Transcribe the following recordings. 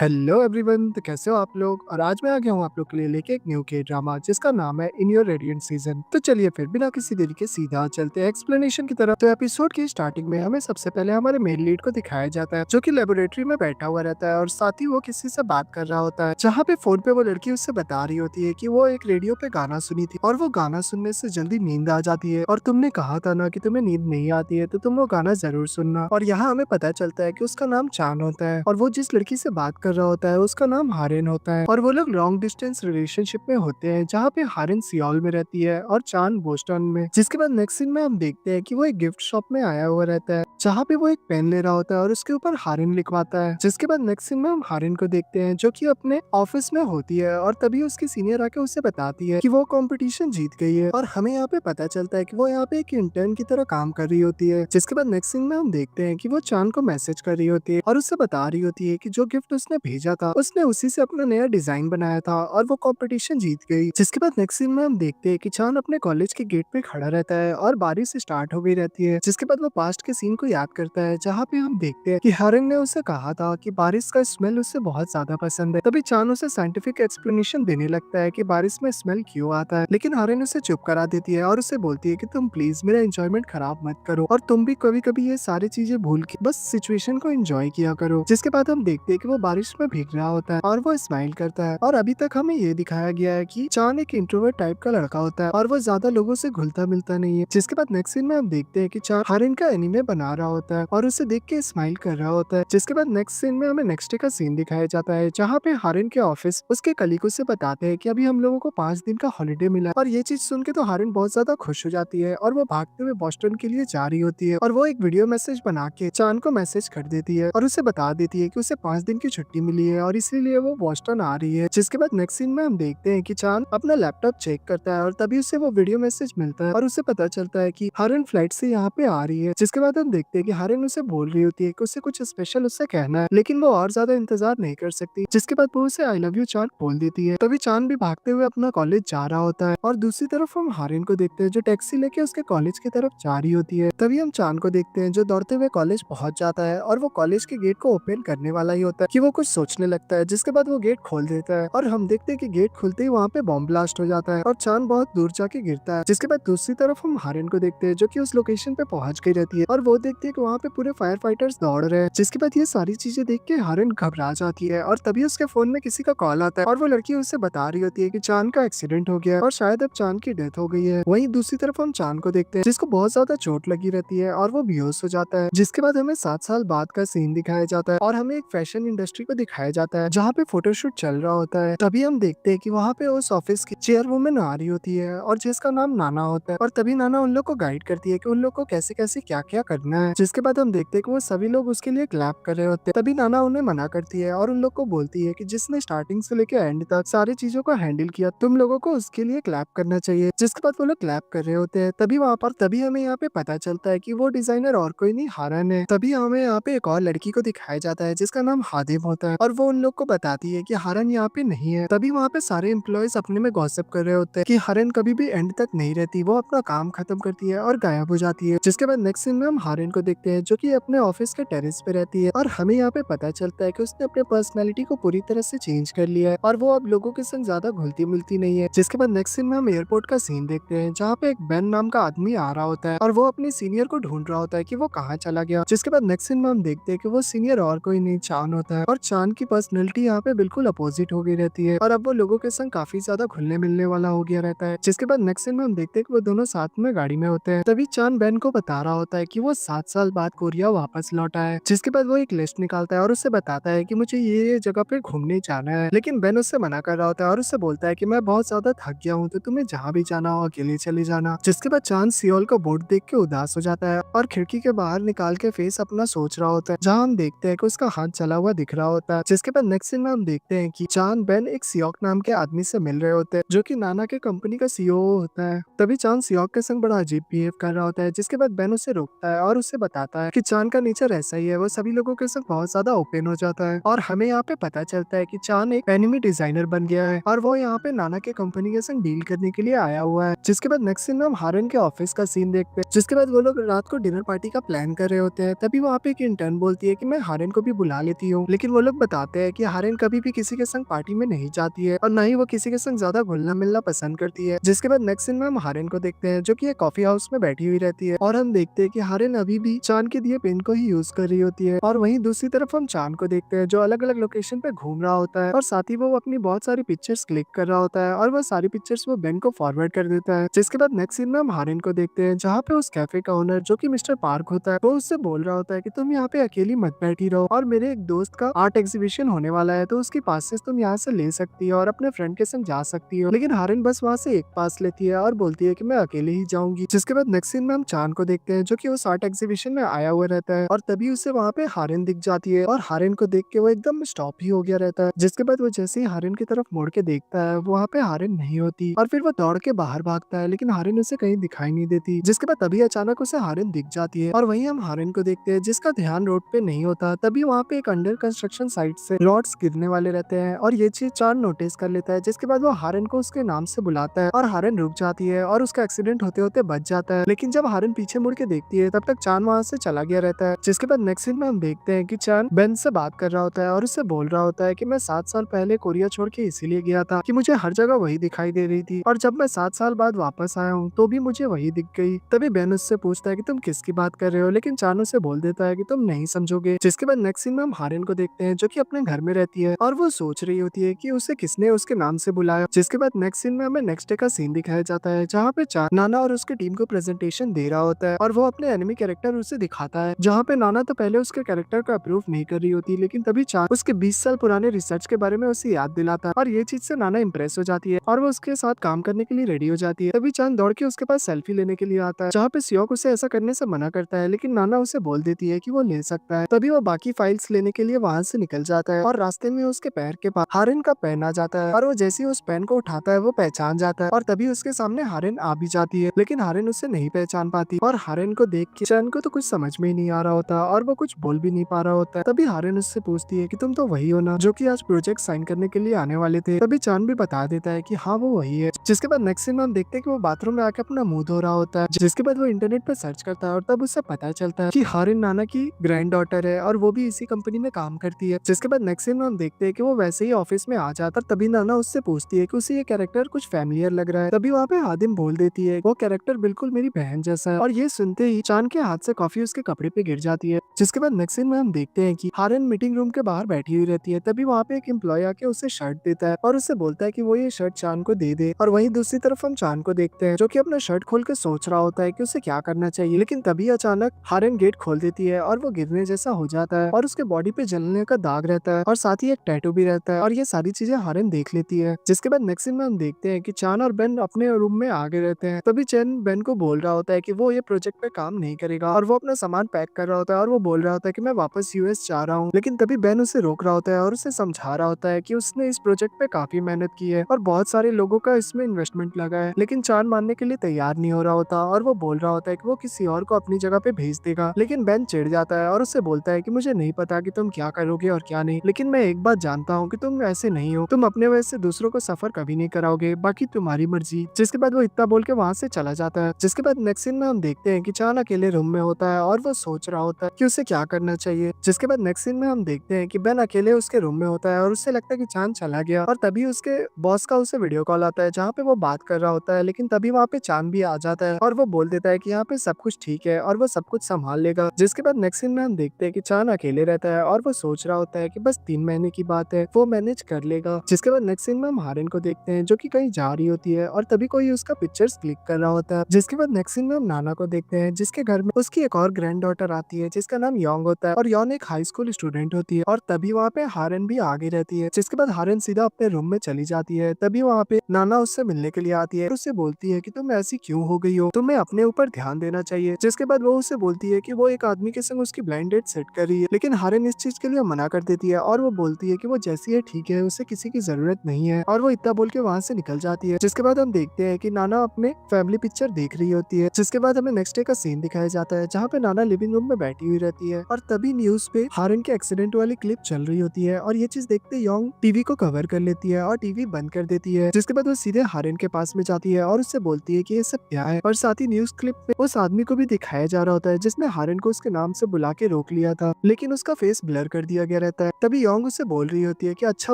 Hello everyone, तो कैसे हो आप लोग। और आज मैं आ गया हूँ आप लोग के लिए लेके एक न्यू के ड्रामा जिसका नाम है इन योर रेडिएंट सीजन। तो चलिए फिर बिना किसी देरी के सीधा चलते हैं एक्सप्लेनेशन की तरफ। तो एपिसोड की स्टार्टिंग में हमें सबसे पहले हमारे मेन लीड को दिखाया जाता है जो कि लेबोरेटरी में बैठा हुआ रहता है और साथ ही वो किसी से बात कर रहा होता है, जहाँ पे फोन पे वो लड़की उससे बता रही होती है कि वो एक रेडियो पे गाना सुनी थी और वो गाना सुनने से जल्दी नींद आ जाती है और तुमने कहा था ना कि तुम्हें नींद नहीं आती है तो तुम वो गाना जरूर सुनना। और यहाँ हमें पता चलता है कि उसका नाम चान होता है और वो जिस लड़की से बात कर रहा होता है उसका नाम हारिन होता है और वो लोग लॉन्ग डिस्टेंस रिलेशनशिप में होते हैं, जहाँ पे हारिन सियोल में रहती है और चांद बोस्टन में। जिसके बाद नेक्स्ट सीन में हम देखते हैं कि वो एक गिफ्ट शॉप में आया हुआ रहता है, जहाँ पे वो एक पेन ले रहा होता है और उसके ऊपर हारिन लिखवाता है। जिसके बाद नेक्स्ट सीन में हम हारिन को देखते हैं जो कि अपने ऑफिस में होती है और तभी उसकी सीनियर आके उसे बताती है कि वो कंपटीशन जीत गई है और हमें यहाँ पे पता चलता है कि वो यहाँ पे एक इंटर्न की तरह काम कर रही होती है। जिसके बाद नेक्स्ट सीन में हम देखते हैं कि वो चांद को मैसेज कर रही होती है और उससे बता रही होती है कि जो गिफ्ट उसने भेजा था उसने उसी से अपना नया डिजाइन बनाया था और वो कंपटीशन जीत गई। जिसके बाद नेक्स्ट सीन में हम देखते हैं कि चांद अपने कॉलेज के गेट पे खड़ा रहता है और बारिश स्टार्ट हो गई रहती है। जिसके बाद वो पास्ट के सीन को याद करता है, जहाँ पे हम देखते हैं कि हारिन ने उसे कहा था कि बारिश का स्मेल उसे बहुत ज्यादा पसंद है। तभी चांद उसे साइंटिफिक एक्सप्लेनेशन देने लगता है कि बारिश में स्मेल क्यों आता है, लेकिन हारिन उसे चुप करा देती है और उसे बोलती है कि तुम प्लीज मेरा एंजॉयमेंट खराब मत करो और तुम भी कभी कभी ये सारी चीजें भूल के बस सिचुएशन को एंजॉय किया करो। जिसके बाद हम देखते हैं कि वो बारिश में भीग रहा होता है और वो स्माइल करता है और अभी तक हमें ये दिखाया गया है कि चांद एक इंट्रोवर्ट टाइप का लड़का होता है और वो ज्यादा लोगों से घुलता मिलता नहीं है। जिसके बाद नेक्स्ट सीन में हम देखते हैं कि चांद हारिन का एनीमे बना रहा होता है और उसे देख के स्माइल कर रहा होता है। जिसके बाद नेक्स्ट सीन में हमें नेक्स्ट डे का सीन दिखाया जाता है, जहाँ पे हारिन के ऑफिस उसके कलीगों से बताते हैं कि अभी हम लोगों को 5 दिन का हॉलिडे मिला है। और ये चीज सुन के तो हारिन बहुत ज्यादा खुश हो जाती है और वो भागते हुए बोस्टन के लिए जा रही होती है और वो एक वीडियो मैसेज बना के चांद को मैसेज कर देती है और उसे बता देती है कि उसे 5 दिन की छुट्टी मिली है और इसीलिए वो बोस्टन आ रही है। जिसके बाद नेक्स्ट सीन में हम देखते हैं कि चांद अपना लैपटॉप चेक करता है और तभी उसे वो वीडियो मैसेज मिलता है और उसे पता चलता है कि हारिन फ्लाइट से यहाँ पे आ रही है। जिसके बाद हम देखते हैं कि हारिन उसे बोल रही होती है कि उसे कुछ स्पेशल उससे कहना है, लेकिन वो और ज्यादा इंतजार नहीं कर सकती। जिसके बाद वो उसे आई लव यू चांद बोल देती है। तभी चांद भी भागते हुए अपना कॉलेज जा रहा होता है और दूसरी तरफ हम हारिन को देखते हैं जो टैक्सी लेके उसके कॉलेज की तरफ जा रही होती है। तभी हम चांद को देखते हैं जो दौड़ते हुए कॉलेज पहुंच जाता है और वो कॉलेज के गेट को ओपन करने वाला ही होता है कि वो कुछ सोचने लगता है। जिसके बाद वो गेट खोल देता है और हम देखते हैं कि गेट खुलते ही वहाँ पे बॉम्ब ब्लास्ट हो जाता है और चांद बहुत दूर जाके गिरता है। जिसके बाद दूसरी तरफ हम हारिन को देखते हैं जो कि उस लोकेशन पे पहुंच गई रहती है और वो देखते हैं कि वहाँ पे पूरे फायर फाइटर्स दौड़ रहे हैं। जिसके बाद ये सारी चीजें देख के हारिन घबरा जाती है और तभी उसके फोन में किसी का कॉल आता है और वो लड़की उससे बता रही होती है कि चांद का एक्सीडेंट हो गया है और शायद अब चांद की डेथ हो गई है। वहीं दूसरी तरफ हम चांद को देखते हैं जिसको बहुत ज्यादा चोट लगी रहती है और वो बेहोश हो जाता है। जिसके बाद हमें 7 साल बाद का सीन दिखाया जाता है और हमें एक फैशन इंडस्ट्री को दिखाया जाता है जहाँ पे फोटोशूट चल रहा होता है। तभी हम देखते हैं कि वहाँ पे उस ऑफिस की चेयरवुमन आ रही होती है और जिसका नाम नाना होता है और तभी नाना उन लोग को गाइड करती है कि उन लोग को कैसे कैसे क्या क्या करना है। जिसके बाद हम देखते हैं कि वो सभी लोग उसके लिए क्लैप कर रहे होते हैं। तभी नाना उन्हें मना करती है और उन लोग को बोलती है कि जिसने स्टार्टिंग से लेकर एंड तक सारी चीजों को हैंडल किया तुम लोगों को उसके लिए क्लैप करना चाहिए। जिसके बाद वो लोग क्लैप कर रहे होते हैं। तभी वहाँ पर तभी हमें यहाँ पे पता चलता है कि वो डिजाइनर और कोई नहीं हारिन है। तभी हमें यहाँ पे एक और लड़की को दिखाया जाता है जिसका नाम हादिम होता है और वो उन लोग को बताती है कि हारिन यहाँ पे नहीं है। तभी वहाँ पे सारे एम्प्लॉयज अपने में गॉसिप कर रहे होते हैं कि हारिन कभी भी एंड तक नहीं रहती, वो अपना काम खत्म करती है और गायब हो जाती है। जिसके बाद नेक्स्ट सीन में हम हारिन को देखते हैं जो कि अपने ऑफिस के टेरेस पे रहती है और हमें यहाँ पे पता चलता है कि उसने अपने पर्सनैलिटी को पूरी तरह से चेंज कर लिया है और वो अब लोगों के संग ज्यादा घुलती मिलती नहीं है। जिसके बाद नेक्स्ट सीन में हम एयरपोर्ट का सीन देखते हैं जहाँ पे एक बेन नाम का आदमी आ रहा होता है और वो अपने सीनियर को ढूंढ रहा होता है कि वो कहाँ चला गया। जिसके बाद नेक्स्ट सीन में हम देखते हैं कि वो सीनियर और कोई नहीं चांद होता है और चांद की पर्सनैलिटी यहाँ पे बिल्कुल अपोजिट हो गई रहती है और अब वो लोगों के संग काफी ज्यादा घुलने मिलने वाला हो गया रहता है। जिसके बाद नेक्स्ट सीन में हम देखते हैं कि वो दोनों साथ में गाड़ी में होते हैं। तभी चांद बेन को बता रहा होता है कि वो 7 साल बाद कोरिया वापस लौटा है। जिसके बाद वो एक लिस्ट निकालता है और उससे बताता है कि मुझे ये जगह पे घूमने जाना है, लेकिन बेन उससे मना कर रहा होता है और उससे बोलता है कि मैं बहुत ज्यादा थक गया हूँ तो तुम्हें जहाँ भी जाना हो अकेले चले जाना। जिसके बाद चांद सियोल का बोर्ड देख के उदास हो जाता है और खिड़की के बाहर निकाल के फेस अपना सोच रहा होता है, जहाँ हम देखते हैं कि उसका हाथ चला हुआ दिख रहा होता है। जिसके बाद नेक्स्ट सीन में हम देखते हैं कि चांद बेन एक सियोक नाम के आदमी से मिल रहे होते हैं जो कि नाना के कंपनी का सीईओ होता है। तभी चांद सियोक के संग बड़ा अजीब बिहेव कर रहा होता है। जिसके बाद बेन उसे रोकता है और उसे बताता है कि चांद का नेचर ऐसा ही है, वो सभी लोगों के संग बहुत ज्यादा ओपन हो जाता है और हमें यहाँ पे पता चलता है कि चांद एक एनिमी डिजाइनर बन गया है और वो यहाँ पे नाना के कंपनी के संग डील करने के लिए आया हुआ है। जिसके बाद नेक्स्ट सीन में हम हारिन के ऑफिस का सीन देखते हैं। जिसके बाद वो लोग रात को डिनर पार्टी का प्लान कर रहे होते हैं। तभी वहाँ पे एक इंटर्न बोलती है कि मैं हारिन को भी बुला लेती हूँ, लेकिन वो लोग बाद बताते हैं कि हारिन कभी भी किसी के संग पार्टी में नहीं जाती है और न ही वो किसी के संग ज्यादा घुलना मिलना पसंद करती है। जिसके बाद नेक्स्ट सीन में हम हारिन को देखते हैं जो कि एक कॉफी हाउस में बैठी हुई रहती है और हम देखते हैं कि हारिन अभी भी चांद के दिए पेन को ही यूज कर रही होती है। और वहीं दूसरी तरफ हम चांद को देखते हैं जो अलग अलग लोकेशन पे घूम रहा होता है और साथ ही वो अपनी बहुत सारी पिक्चर्स क्लिक कर रहा होता है और वह सारी पिक्चर्स वो बेन को फॉरवर्ड कर देता है। जिसके बाद नेक्स्ट सीन में हम हारिन को देखते हैं जहाँ पे उस कैफे का ओनर जो कि मिस्टर पार्क होता है वो उससे बोल रहा होता है कि तुम यहाँ पे अकेली मत बैठी रहो और मेरे एक दोस्त का आर्ट एग्जीबिशन होने वाला है तो उसके पास से तुम यहाँ से ले सकती हो और अपने फ्रेंड के संग जा सकती हो। लेकिन हारिन बस वहाँ से एक पास लेती है और बोलती है कि मैं अकेले ही जाऊंगी। जिसके बाद नेक्स्ट सीन में हम चांद को देखते हैं जो कि उस आर्ट एग्जीबिशन में आया हुआ रहता है और तभी उसे वहाँ पे हारिन दिख जाती है और हारिन को देख के वो एकदम स्टॉप ही हो गया रहता है। जिसके बाद वो जैसे ही हारिन की तरफ मुड़ के देखता है वहाँ पे हारिन नहीं होती और फिर वो दौड़ के बाहर भागता है लेकिन हारिन उसे कहीं दिखाई नहीं देती। जिसके बाद तभी अचानक उसे हारिन दिख जाती है और वहीं हम हारिन को देखते हैं जिसका ध्यान रोड पे नहीं होता। तभी वहाँ पे एक अंडर कंस्ट्रक्शन साइट से रॉड्स गिरने वाले रहते हैं और ये चीज चांद नोटिस कर लेता है। जिसके बाद वो हारिन को उसके नाम से बुलाता है और हारिन रुक जाती है और उसका एक्सीडेंट होते होते बच जाता है। लेकिन जब हारिन पीछे मुड़ के देखती है तब तक चांद वहाँ से चला गया रहता है। जिसके बाद नेक्स्ट सीन में हम देखते हैं कि चांद बेन से बात कर रहा होता है और उससे बोल रहा होता है कि मैं 7 साल पहले कोरिया छोड़ के इसीलिए गया था कि मुझे हर जगह वही दिखाई दे रही थी और जब मैं 7 साल बाद वापस आया हूँ तो भी मुझे वही दिख गई। तभी बेन उससे पूछता है कि तुम किसकी बात कर रहे हो लेकिन चांद उसे बोल देता है कि तुम नहीं समझोगे। जिसके बाद नेक्स्ट सीन में हम हारिन को देखते हैं जो कि अपने घर में रहती है और वो सोच रही होती है कि उसे किसने उसके नाम से बुलाया। जिसके बाद नेक्स्ट सीन में हमें नेक्स्ट डे का सीन दिखाया जाता है जहाँ पे चांद नाना और उसकी टीम को प्रेजेंटेशन दे रहा होता है और वो अपने एनिमी कैरेक्टर उसे दिखाता है जहाँ पे नाना तो पहले उसके कैरेक्टर को अप्रूव नहीं कर रही होती लेकिन तभी चांद उसके 20 साल पुराने रिसर्च के बारे में उसे याद दिलाता है और ये चीज से नाना इम्प्रेस हो जाती है और वो उसके साथ काम करने के लिए रेडी हो जाती है। तभी चांद दौड़ के उसके पास सेल्फी लेने के लिए आता है जहाँ पे सियोक उसे ऐसा करने से मना करता है लेकिन नाना उसे बोल देती है कि वो ले सकता है। तभी वो बाकी फाइल्स लेने के लिए वहाँ से निकल जाता है और रास्ते में उसके पैर के पास हारिन का पेन आ जाता है और वो जैसे ही उस पेन को उठाता है वो पहचान जाता है और तभी उसके सामने हारिन आ भी जाती है लेकिन हारिन उसे नहीं पहचान पाती और हारिन को देख के चांद को तो कुछ समझ में ही नहीं आ रहा होता और वो कुछ बोल भी नहीं पा रहा होता है। तभी हारिन उससे पूछती है कि तुम तो वही हो ना जो कि आज प्रोजेक्ट साइन करने के लिए आने वाले थे। तभी चांद भी बता देता है कि हाँ वो वही है। जिसके बाद नेक्स्ट सीन में हम देखते हैं कि वो बाथरूम में आके अपना मुंह धो रहा होता है। जिसके बाद वो इंटरनेट पे सर्च करता है और तब उसे पता चलता है कि हारिन नाना की ग्रैंड डॉटर है और वो भी इसी कंपनी में काम करती है। जिसके बाद नेक्स्ट सीन में हम देखते हैं कि वो वैसे ही ऑफिस में आ जाता है तभी नाना उससे पूछती है कि उसे ये कैरेक्टर कुछ फैमिलियर लग रहा है। तभी वहाँ पे हादिम बोल देती है वो कैरेक्टर बिल्कुल मेरी बहन जैसा है और ये सुनते ही चांद के हाथ से कॉफी उसके कपड़े पे गिर जाती है। जिसके बाद नेक्स्ट सीन में हम देखते हैं कि हारिन मीटिंग रूम के बाहर बैठी हुई रहती है। तभी वहाँ पे एक एम्प्लॉय आके उसे शर्ट देता है और उससे बोलता है कि वो ये शर्ट चांद को दे दे और वहीं दूसरी तरफ हम चांद को देखते हैं जो कि अपना शर्ट खोल के सोच रहा होता है कि उसे क्या करना चाहिए। लेकिन तभी अचानक हारिन गेट खोल देती है और वो गिरने जैसा हो जाता है और उसके बॉडी पे जलने का दाग रहता है और साथ ही एक टैटू भी रहता है और ये सारी चीजें हारिन देख लेती है। जिसके बाद नेक्स्ट सीन में हम देखते हैं कि चांद और बेन अपने रूम में आगे रहते हैं। तभी चैन बेन को बोल रहा होता है कि वो ये प्रोजेक्ट पे काम नहीं करेगा और वो अपना सामान पैक कर रहा होता है और वो बोल रहा होता है कि मैं वापस यूएस जा रहा हूँ। लेकिन तभी बेन उसे रोक रहा होता है और उसे समझा रहा होता है कि उसने इस प्रोजेक्ट पे काफी मेहनत की है और बहुत सारे लोगों का इसमें इन्वेस्टमेंट लगा है। लेकिन चांद मानने के लिए तैयार नहीं हो रहा होता और वो बोल रहा होता है कि वो किसी और को अपनी जगह पे भेज देगा। लेकिन बेन चिढ़ जाता है और उससे बोलता है कि मुझे नहीं पता कि तुम क्या करोगे और क्या नहीं, लेकिन मैं एक बात जानता हूँ कि तुम ऐसे नहीं हो, तुम अपने वजह से दूसरों को सफर कभी नहीं कराओगे, बाकी तुम्हारी मर्जी। जिसके बाद वो इतना बोल के वहाँ से चला जाता है। जिसके बाद नेक्स्ट सीन में हम देखते हैं कि चांद अकेले रूम में होता है और वो सोच रहा होता है कि उसे क्या करना चाहिए। जिसके बाद नेक्स्ट सीन में हम देखते हैं कि बेन अकेले उसके रूम में होता है और उससे लगता है कि चांद चला गया और तभी उसके बॉस का उसे वीडियो कॉल आता है जहाँ पे वो बात कर रहा होता है। लेकिन तभी वहाँ पे चांद भी आ जाता है और वो बोल देता है कि यहाँ पे सब कुछ ठीक है और वो सब कुछ संभाल लेगा। जिसके बाद नेक्स्ट सीन में हम देखते हैं कि चांद अकेले रहता है और वो सोच रहा होता है कि बस 3 महीने की बात है, वो मैनेज कर लेगा। जिसके बाद नेक्स्ट सीन में हम हारिन को देखते हैं जो कि कहीं जा रही होती है और तभी कोई उसका पिक्चर्स क्लिक कर रहा होता है। जिसके बाद नेक्स्ट सीन में हम नाना को देखते हैं जिसके घर में उसकी एक और ग्रैंड डॉटर आती है जिसका नाम योंग होता है और योन एक हाई स्कूल स्टूडेंट होती है और तभी वहाँ पे हारिन भी आगे रहती है। जिसके बाद हारिन सीधा अपने रूम में चली जाती है। तभी वहाँ पे नाना उससे मिलने के लिए आती है और उससे बोलती है कि तुम ऐसी क्यों हो गई हो, तुम्हें अपने ऊपर ध्यान देना चाहिए। जिसके बाद वो उससे बोलती है कि वो एक आदमी के संग उसकी ब्लाइंड डेट सेट कर रही है, लेकिन हारिन इस चीज के लिए मना कर देती है और वो बोलती है कि वो जैसी है ठीक है, उसे किसी की जरूरत नहीं है और वो इतना बोल के वहाँ से निकल जाती है। जिसके बाद हम देखते हैं कि नाना अपने फैमिली पिक्चर देख रही होती है। जिसके बाद हमें नेक्स्ट डे का सीन दिखाया जाता है जहाँ पे नाना लिविंग रूम में बैठी हुई रहती रहती है और तभी न्यूज पे हारन के एक्सीडेंट वाली क्लिप चल रही होती है और ये चीज देखते योंग टीवी को कवर कर लेती है और टीवी बंद कर देती है। जिसके बाद वो सीधे हारन के पास में जाती है और उससे बोलती है कि ये सब क्या है। और साथ ही न्यूज क्लिप में उस आदमी को भी दिखाया जा रहा होता है जिसने हारन को उसके नाम से बुला के रोक लिया था, लेकिन उसका फेस ब्लर कर दिया गया रहता है। तभी योंग उससे बोल रही होती है कि अच्छा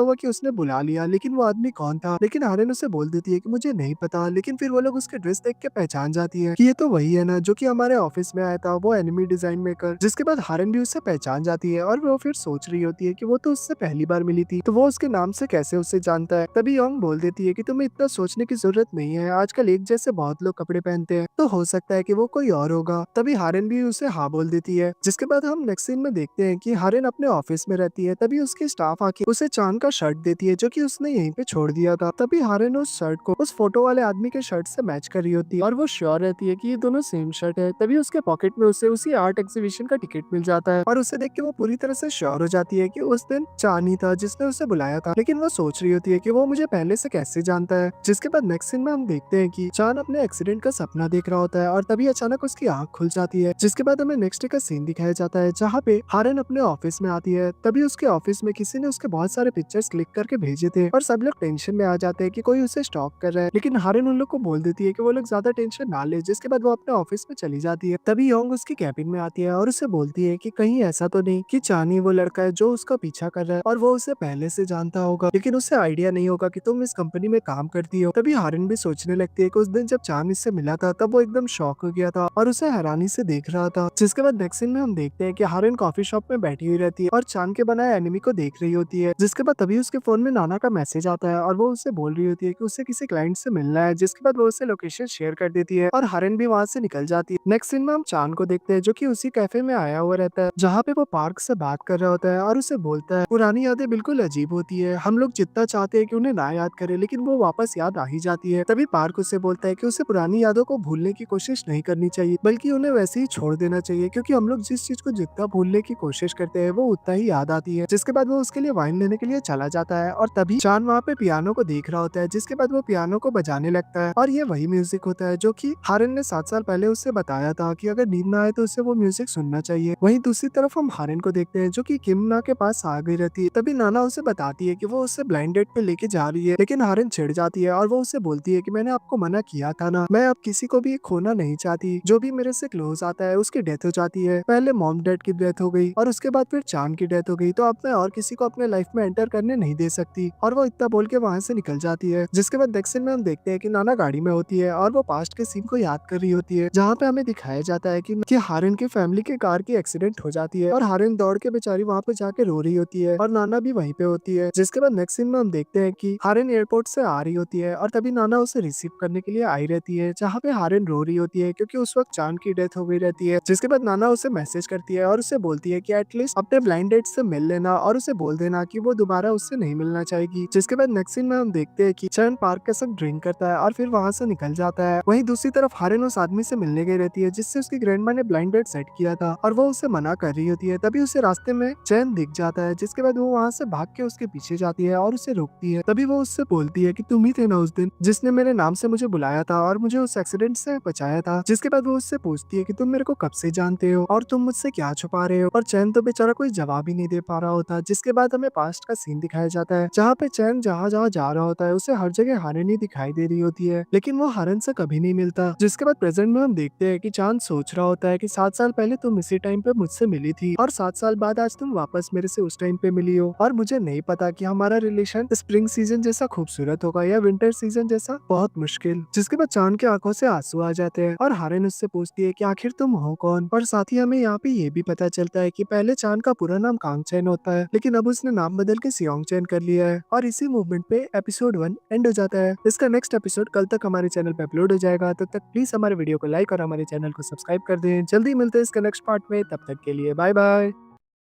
हुआ कि उसने बुला लिया, लेकिन वो आदमी कौन था। लेकिन हारन उसे बोल देती है कि मुझे नहीं पता। लेकिन फिर वो लोग उसके ड्रेस देख के पहचान जाती है कि ये तो वही है ना जो कि हमारे ऑफिस में आया था, वो एनिमी डिजाइन मेकर। जिसके बाद हारन भी उससे पहचान जाती है और वो फिर सोच रही होती है कि वो तो उससे पहली बार मिली थी, तो वो उसके नाम से कैसे उसे जानता है। तभी योंग बोल देती है कि तुम्हें इतना सोचने की जरूरत नहीं है, आजकल एक जैसे बहुत लोग कपड़े पहनते हैं, तो हो सकता है कि वो कोई और होगा। तभी हारन भी उसे हाँ बोल देती है। जिसके बाद हम नेक्स्ट सीन में देखते हैं कि हारन अपने ऑफिस में रहती है। तभी उसकी स्टाफ आके उसे चांद का शर्ट देती है जो कि उसने यहीं पे छोड़ दिया था। तभी हारन उस शर्ट को उस फोटो वाले आदमी के शर्ट से मैच कर रही होती है और वो श्योर रहती है कि ये दोनों सेम शर्ट है। तभी उसके पॉकेट में उसे उसी आर्ट एग्जीबिशन का टिकट मिल जाता है और उसे देख के वो पूरी तरह से श्योर हो जाती है कि उस दिन चांद ही था जिसने उसे बुलाया था। लेकिन वो सोच रही होती है कि वो मुझे पहले से कैसे जानता है। जिसके बाद नेक्स्ट सीन में हम देखते हैं कि चांद अपने एक्सीडेंट का सपना देख रहा होता है और तभी अचानक उसकी आंख खुल जाती है। जिसके बाद हमें नेक्स्ट डे का सीन दिखाया जाता है जहाँ पे हारन अपने ऑफिस में आती है। तभी उसके ऑफिस में किसी ने उसके बहुत सारे पिक्चर्स क्लिक करके भेजे थे और सब लोग टेंशन में आ जाते हैं कि कोई उसे स्टॉक कर रहा है। लेकिन हारन उन लोग को बोल देती है कि वो लोग ज्यादा टेंशन ना ले। जिसके बाद वो अपने ऑफिस में चली जाती है। तभी योंग उसकी कैबिन में आती है और उसे बोलती है कि कहीं ऐसा तो नहीं कि चानी वो लड़का है जो उसका पीछा कर रहा है और वो उसे पहले से जानता होगा, लेकिन उसे आइडिया नहीं होगा कि तुम इस कंपनी में काम करती हो। तभी हारन भी सोचने लगती है कि उस दिन जब चांद इससे मिला था तब वो एकदम शॉक हो गया था और उसे हैरानी से देख रहा था। जिसके बाद नेक्स्ट सीन में हम देखते हैं कि हारन कॉफी शॉप में बैठी हुई रहती है और चांद के बनाए एनिमी को देख रही होती है। जिसके बाद तभी उसके फोन में नाना का मैसेज आता है और वो उससे बोल रही होती है कि उसे किसी क्लाइंट से मिलना है। जिसके बाद वो उसे लोकेशन शेयर कर देती है और हारन भी वहाँ से निकल जाती है। नेक्स्ट सीन में हम चांद को देखते हैं जो कि उसी कैफे में आया हुआ रहता है जहाँ पे वो पार्क से बात कर रहा होता है और उसे बोलता है पुरानी यादें बिल्कुल अजीब होती है, हम लोग जितना चाहते हैं कि उन्हें ना याद करें लेकिन वो वापस याद आ ही जाती है। तभी पार्क उसे बोलता है कि उसे पुरानी यादों को भूलने की कोशिश नहीं करनी चाहिए बल्कि उन्हें वैसे ही छोड़ देना चाहिए, क्योंकि हम लोग जिस चीज को जितना भूलने की कोशिश करते हैं वो उतना ही याद आती है। जिसके बाद वो उसके लिए वाइन लेने के लिए चला जाता है और तभी चांद वहाँ पे पियानो को देख रहा होता है। जिसके बाद वो पियानो को बजाने लगता है और ये वही म्यूजिक होता है जो कि हारन ने 7 साल पहले उससे बताया था कि अगर नींद ना आए तो उसे वो म्यूजिक सुनना चाहिए। वहीं दूसरी तरफ हम हारन को देखते हैं जो कि किमना के पास आ गई रहती है। तभी नाना उसे बताती है कि वो उसे ब्लाइंड डेट पे लेके जा रही है, लेकिन हारन चिढ़ जाती है और वो उसे बोलती है कि मैंने आपको मना किया था ना, मैं अब किसी को भी खोना नहीं चाहती, जो भी मेरे से क्लोज आता है उसकी डेथ हो जाती है। पहले मॉम डैड की डेथ हो गई और उसके बाद फिर चांद की डेथ हो गई, तो अब मैं और किसी को अपने लाइफ में एंटर करने नहीं दे सकती। और वो इतना बोल के वहाँ से निकल जाती है। जिसके बाद नेक्स्ट सीन में हम देखते हैं कि नाना गाड़ी में होती है और वो पास्ट के सीन को याद कर रही होती है जहाँ पे हमें दिखाया जाता है कि हारन की फैमिली के कार की एक्सीडेंट हो जाती है और हारन दौड़ के बेचारी वहाँ पे जाके रो रही होती है और नाना भी वहीं पे होती है। जिसके बाद नेक्स्ट सीन में हम देखते हैं कि हारन एयरपोर्ट से आ रही होती है और तभी नाना उसे रिसीव करने के लिए आई रहती है जहाँ पे हारन रो रही होती है क्योंकि उस वक्त चांद की डेथ हो गई रहती है। जिसके बाद नाना उसे मैसेज करती है और उसे बोलती है कि एटलीस्ट अपने ब्लाइंड डेट से मिल लेना और उसे बोल देना कि वो दोबारा उससे नहीं मिलना चाहेगी। जिसके बाद नेक्स्ट सीन में हम देखते हैं कि चरण पार्क के संग ड्रिंक करता है और फिर वहाँ से निकल जाता है। वहीं दूसरी तरफ हारन उस आदमी से मिलने गई रहती है जिससे उसकी ग्रैंडमा ने ब्लाइंड डेट सेट किया था और वो उसे मना कर रही होती है। तभी उसे रास्ते में चैन दिख जाता है। जिसके बाद वो वहाँ से भाग के उसके पीछे जाती है और उसे रोकती है। तभी वो उससे बोलती है कि तुम ही थे ना उस दिन जिसने मेरे नाम से मुझे बुलाया था और मुझे उस एक्सीडेंट से बचाया था। जिसके बाद वो उससे पूछती है कि तुम मेरे को कब से जानते हो और तुम मुझसे क्या छुपा रहे हो, और चैन तो बेचारा कोई जवाब ही नहीं दे पा रहा होता। जिसके बाद हमें पास्ट का सीन दिखाया जाता है जहाँ पे चैन जहाँ जहाँ जा रहा होता है उसे हर जगह हारन ही दिखाई दे रही होती है, लेकिन वो हारन से कभी नहीं मिलता। जिसके बाद प्रेजेंट में हम देखते हैं कि चांद सोच रहा होता है कि 7 साल पहले तुम इसी टाइम पे मुझसे मिली थी और 7 साल बाद आज तुम वापस मेरे से उस टाइम पे मिली हो, और मुझे नहीं पता कि हमारा रिलेशन स्प्रिंग सीजन जैसा खूबसूरत होगा या विंटर सीजन जैसा बहुत मुश्किल। जिसके बाद चांद की आंखों से आंसू आ जाते हैं और हारन उससे पूछती है कि आखिर तुम हो कौन। और साथ ही हमें यहाँ पे ये भी पता चलता है कि पहले चांद का पूरा नाम कांग चैन होता है, लेकिन अब उसने नाम बदल के सियोंग चैन कर लिया है। और इसी मूवमेंट पे एपिसोड 1 एंड हो जाता है। इसका नेक्स्ट एपिसोड कल तक हमारे चैनल पे अपलोड हो जाएगा। तब तक प्लीज हमारे वीडियो को लाइक और हमारे चैनल को सब्सक्राइब कर दें। जल्दी मिलते हैं इसका नेक्स्ट पार्ट में, तब तक के लिए बाय बाय।